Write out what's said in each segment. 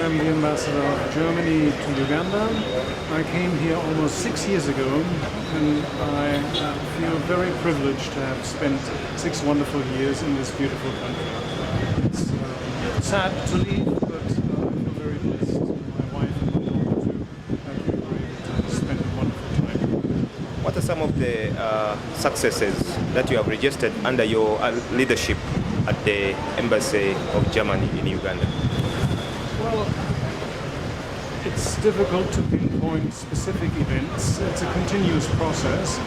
am the ambassador of Germany to Uganda. I came here almost 6 years ago, and I feel very privileged to have spent 6 wonderful years in this beautiful country. It's sad to leave, but I feel very blessed. My wife and my daughter too, that we were able to spend a wonderful time. What are some of the successes that you have registered under your leadership at the Embassy of Germany in Uganda? Well, it's difficult to pinpoint specific events. It's a continuous process.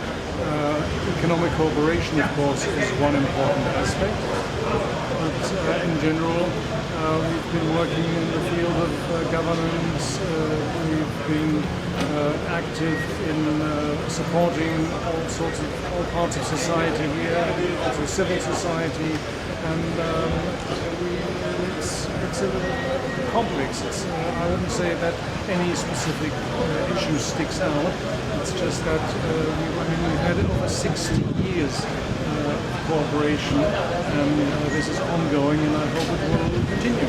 Economic cooperation, of course, is one important aspect. But in general, we've been working in the field of governance. We've been active in supporting all parts of society here, also civil society, and it's a complex. I wouldn't say that any specific issue sticks out. It's just that we had over 60 years of cooperation, and this is ongoing, and I hope it will continue.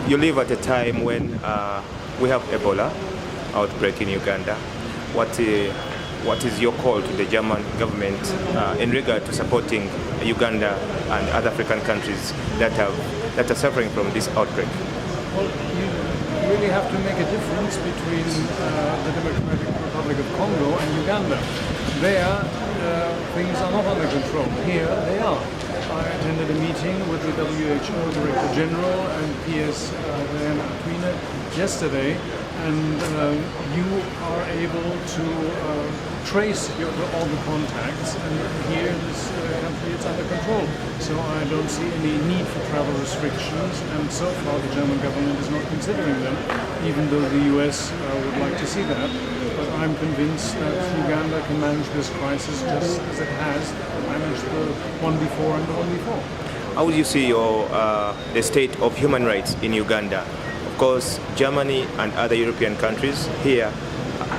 You live at a time when we have Ebola outbreak in Uganda. What is your call to the German government in regard to supporting Uganda and other African countries that are suffering from this outbreak? Well, you really have to make a difference between the Democratic Republic of Congo and Uganda. There, things are not under control. Here, they are. I attended a meeting with the WHO Director General and PS yesterday, and you are able to trace all the contacts, and here in this country it's under control. So I don't see any need for travel restrictions, and so far the German government is not considering them, even though the US would like to see that. But I'm convinced that Uganda can manage this crisis just as it has managed the one before and the one before. How would you see the state of human rights in Uganda? Of course, Germany and other European countries here,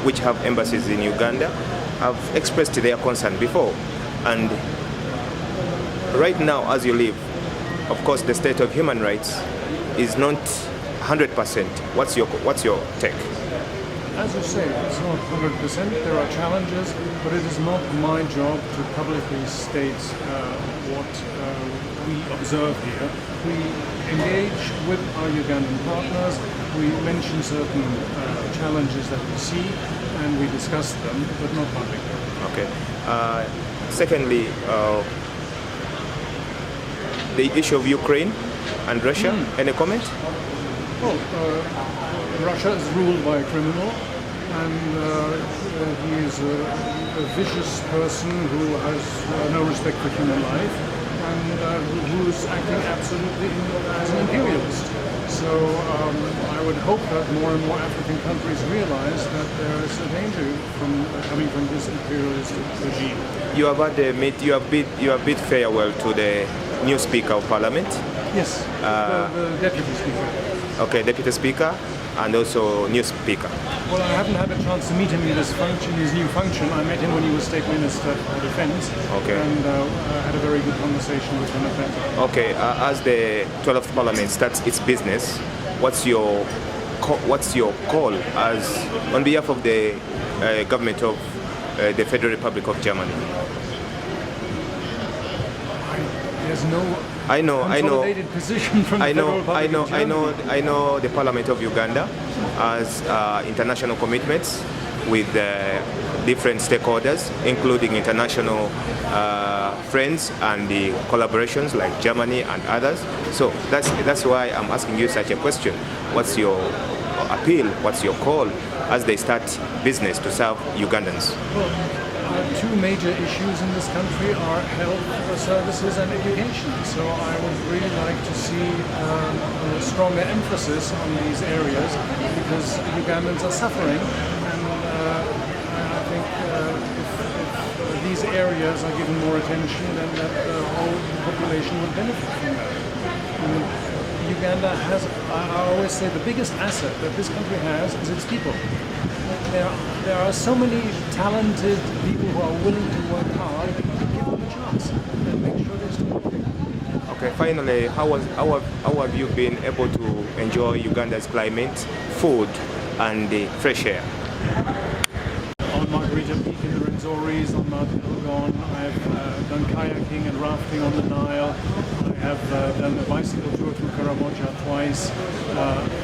which have embassies in Uganda, have expressed their concern before. And right now, as you live, of course, the state of human rights is not 100%. What's your take? As you say, it's not 100%. There are challenges, but it is not my job to publicly state what we observe here. We engage with our Ugandan partners. We mention certain challenges that we see, and we discuss them, but not publicly. Okay. Secondly, the issue of Ukraine and Russia. Any comment? Well, Russia is ruled by a criminal, and he is a vicious person who has no respect for human life, and who is acting absolutely as an imperialist. So I would hope that more and more African countries realize that there is a danger coming from this imperialist regime. You have bid farewell to the new Speaker of Parliament. Yes, the Deputy Speaker. Okay, Deputy Speaker and also new Speaker. Well, I haven't had a chance to meet him in his new function. I met him when he was State Minister for Defense. Okay. And I had a very good conversation with him at that time. Okay, as the 12th Parliament starts its business, what's your call as on behalf of the government of the Federal Republic of Germany? There's no consolidated position from the Federal Republic of Germany. I know the Parliament of Uganda has international commitments with different stakeholders, including international friends and the collaborations like Germany and others. So that's why I'm asking you such a question. What's your appeal? What's your call as they start business to serve Ugandans? Well, two major issues in this country are health services and education. So I would really like to see a stronger emphasis on these areas, because Ugandans are suffering, and I think if these areas are given more attention, then the whole population would benefit from that. Uganda has, I always say, the biggest asset that this country has is its people. There are so many talented people who are willing to work hard. Give them a chance and make sure they stop. Okay, finally, how have you been able to enjoy Uganda's climate, food, and the fresh air? On Margarita Peak in the Rwenzori's, on Mount Elgon, I've done kayaking and rafting on the Nile. I have done a bicycle tour through Karamoja twice.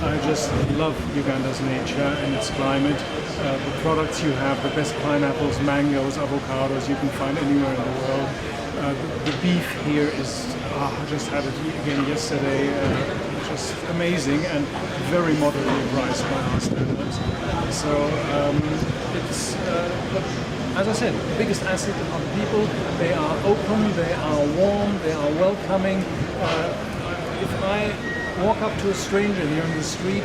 I just love Uganda's nature and its climate. The products you have, the best pineapples, mangoes, avocados you can find anywhere in the world. The beef here is, I just had it again yesterday, just amazing and very moderately priced by our standards. So it's, but as I said, the biggest asset are the people. They are open, they are warm, they are welcoming. If I walk up to a stranger here on the street,